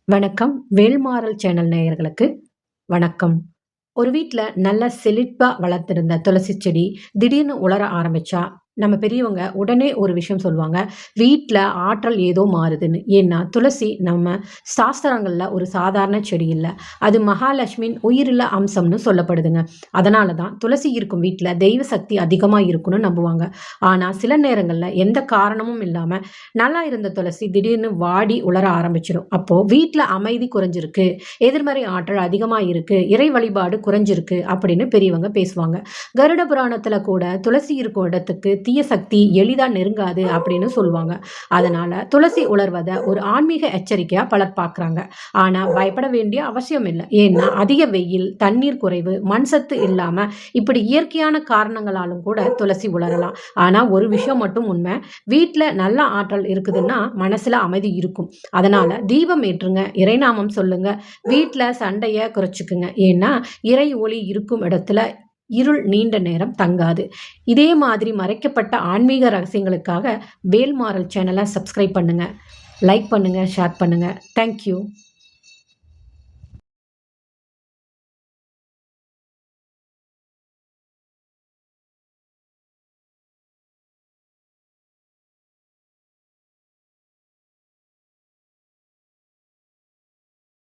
வணக்கம். வேல்மாறல் சேனல் நேயர்களுக்கு வணக்கம். ஒரு வீட்ல நல்ல செழிப்பா வளர்த்திருந்த துளசி செடி திடீர்னு உலர ஆரம்பிச்சா, நம்ம பெரியவங்க உடனே ஒரு விஷயம் சொல்லுவாங்க. வீட்ல ஆற்றல் ஏதோ மாறுதுன்னு. ஏன்னா, துளசி நம்ம சாஸ்திரங்கள்ல ஒரு சாதாரண செடி இல்ல. அது மகாலட்சுமியின் உயிருள்ள அம்சம்னு சொல்லப்படுதுங்க. அதனால தான் துளசி இருக்கும் வீட்ல தெய்வ சக்தி அதிகமா இருக்குன்னு நம்புவாங்க. ஆனா, சில நேரங்கள்ல எந்த காரணமும் இல்லாம நல்லா இருந்த துளசி திடீர்னு வாடி உலர ஆரம்பிச்சிடும். அப்போ வீட்ல அமைதி குறைஞ்சிருக்கு, எதிர்மறை ஆற்றல் அதிகமா இருக்கு, இறை வழிபாடு குறைஞ்சிருக்கு அப்படின்னு பெரியவங்க பேசுவாங்க. கருட புராணத்துல கூட துளசி இருக்கும் இடத்துக்கு தீய சக்தி எளிதா நெருங்காது அப்படின்னு சொல்லுவாங்க. அதனால துளசி உலர்வத ஒரு ஆன்மீக எச்சரிக்கையா பலர் பார்க்கறாங்க. ஆனா பயப்பட வேண்டிய அவசியம் இல்லை. ஏன்னா அதிக வெயில், தண்ணீர் குறைவு, மண் சத்து இல்லாம இப்படி இயற்கையான காரணங்களாலும் கூட துளசி உலரலாம். ஆனா ஒரு விஷயம் மட்டும் உண்மை, வீட்ல நல்ல ஆற்றல் இருக்குதுன்னா மனசுல அமைதி இருக்கும். அதனால தீபம் ஏற்றுங்க, இறைநாமம் சொல்லுங்க, வீட்ல சண்டைய குறைச்சுக்குங்க. ஏன்னா இறை ஒளி இருக்கும் இடத்துல இருள் நீண்ட நேரம் தங்காது. இதே மாதிரி மறைக்கப்பட்ட ஆன்மீக ரகசியங்களுக்காக வேல்மாறல் சேனலை சப்ஸ்கிரைப் பண்ணுங்க, லைக் பண்ணுங்க, ஷேர் பண்ணுங்க. தேங்க்யூ.